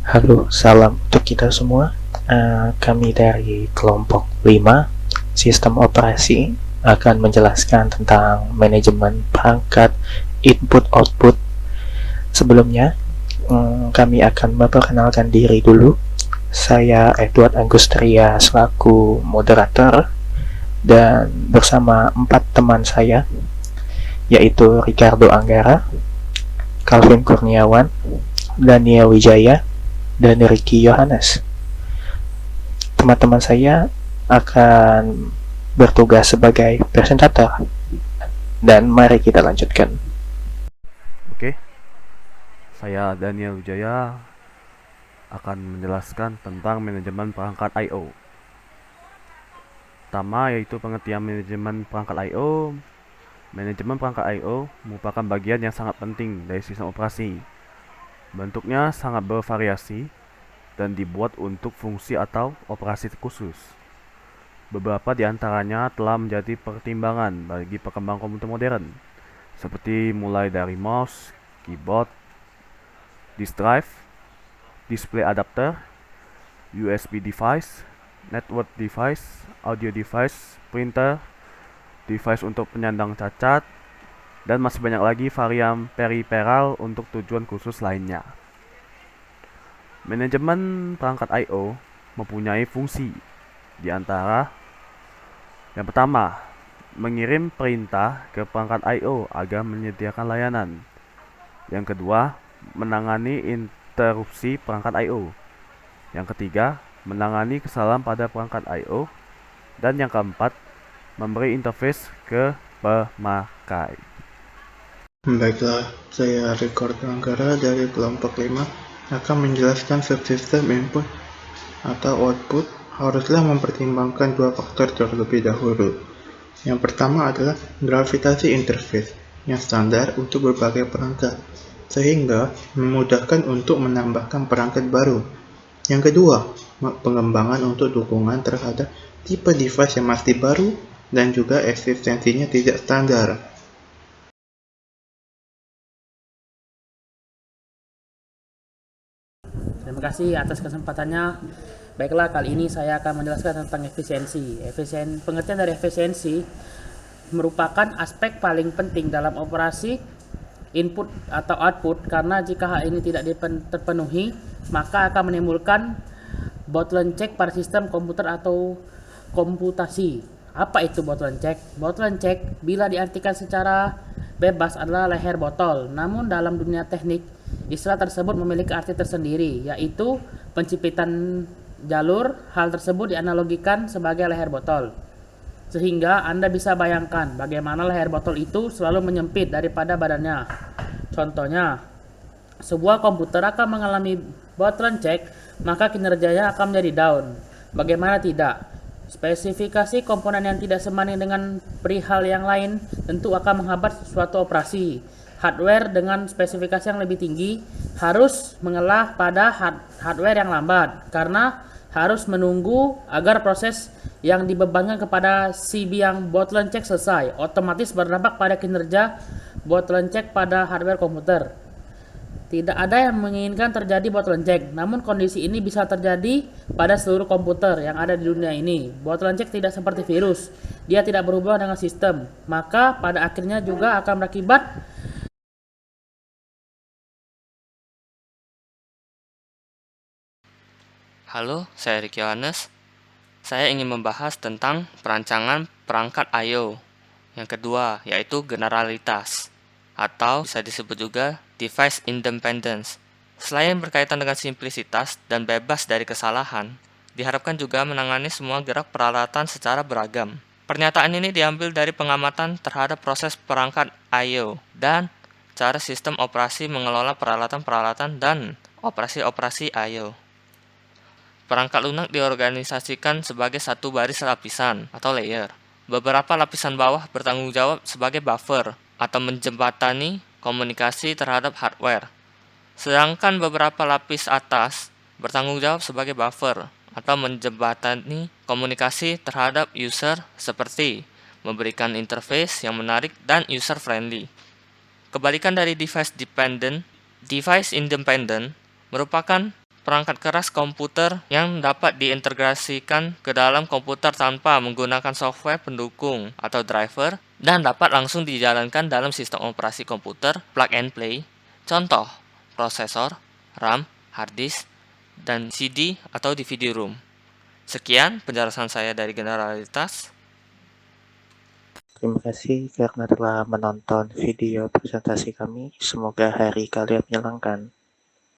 Halo, salam untuk kita semua. Kami dari kelompok 5 Sistem Operasi akan menjelaskan tentang manajemen perangkat input-output. Sebelumnya, kami akan memperkenalkan diri dulu. Saya Edward Angustria selaku moderator dan bersama 4 teman saya, yaitu Ricardo Anggara, Calvin Kurniawan, Daniel Wijaya, dan Ricky Yohanes. Teman-teman saya akan bertugas sebagai presentator. Dan mari kita lanjutkan. Oke, saya Daniel Wijaya akan menjelaskan tentang manajemen perangkat I/O. Pertama yaitu pengertian manajemen perangkat I/O. Manajemen perangkat I/O merupakan bagian yang sangat penting dari sistem operasi. Bentuknya sangat bervariasi dan dibuat untuk fungsi atau operasi khusus. Beberapa di antaranya telah menjadi pertimbangan bagi perkembangan komputer modern, seperti mulai dari mouse, keyboard, disk drive, display adapter, USB device, network device, audio device, printer, device untuk penyandang cacat, dan masih banyak lagi varian periferal untuk tujuan khusus lainnya. Manajemen perangkat I/O mempunyai fungsi, di antara yang pertama, mengirim perintah ke perangkat I/O agar menyediakan layanan. Yang kedua, menangani interupsi perangkat I/O. Yang ketiga, menangani kesalahan pada perangkat I/O. Dan yang keempat, memberi interface ke pemakai. Baiklah, saya Ricardo Anggara dari kelompok 5 akan menjelaskan subsistem input atau output haruslah mempertimbangkan dua faktor terlebih dahulu. Yang pertama adalah gravitasi interface yang standar untuk berbagai perangkat, sehingga memudahkan untuk menambahkan perangkat baru. Yang kedua, pengembangan untuk dukungan terhadap tipe device yang masih baru dan juga eksistensinya tidak standar. Terima kasih atas kesempatannya. Baiklah, kali ini saya akan menjelaskan tentang efisiensi. Pengertian dari efisiensi merupakan aspek paling penting dalam operasi input atau output, karena jika hal ini tidak terpenuhi, maka akan menimbulkan bottleneck pada sistem komputer atau komputasi. Apa itu bottleneck? Bottleneck bila diartikan secara bebas adalah leher botol. Namun dalam dunia teknik, istilah tersebut memiliki arti tersendiri, yaitu pencipitan jalur. Hal tersebut dianalogikan sebagai leher botol. Sehingga Anda bisa bayangkan bagaimana leher botol itu selalu menyempit daripada badannya. Contohnya, sebuah komputer akan mengalami bottleneck, maka kinerjanya akan menjadi down. Bagaimana tidak? Spesifikasi komponen yang tidak sebanding dengan perihal yang lain tentu akan menghambat suatu operasi. Hardware dengan spesifikasi yang lebih tinggi harus mengalah pada hardware yang lambat, karena harus menunggu agar proses yang dibebankan kepada si biang bottleneck selesai. Otomatis berdampak pada kinerja bottleneck pada hardware komputer. Tidak ada yang menginginkan terjadi bottleneck, namun kondisi ini bisa terjadi pada seluruh komputer yang ada di dunia ini. Bottleneck tidak seperti virus, dia tidak berhubungan dengan sistem, maka pada akhirnya juga akan berakibat Halo, saya Ricky Yohanes. Saya ingin membahas tentang perancangan perangkat I/O. Yang kedua, yaitu generalitas, atau bisa disebut juga device independence. Selain berkaitan dengan simplisitas dan bebas dari kesalahan, diharapkan juga menangani semua gerak peralatan secara beragam. Pernyataan ini diambil dari pengamatan terhadap proses perangkat I/O dan cara sistem operasi mengelola peralatan-peralatan dan operasi-operasi I/O. Perangkat lunak diorganisasikan sebagai satu baris lapisan atau layer. Beberapa lapisan bawah bertanggung jawab sebagai buffer atau menjembatani komunikasi terhadap hardware. Sedangkan beberapa lapis atas bertanggung jawab sebagai buffer atau menjembatani komunikasi terhadap user, seperti memberikan interface yang menarik dan user friendly. Kebalikan dari device independent merupakan perangkat keras komputer yang dapat diintegrasikan ke dalam komputer tanpa menggunakan software pendukung atau driver dan dapat langsung dijalankan dalam sistem operasi komputer plug and play. Contoh, prosesor, RAM, hard disk, dan CD atau DVD ROM. Sekian penjelasan saya dari generalitas. Terima kasih karena telah menonton video presentasi kami. Semoga hari kalian menyenangkan.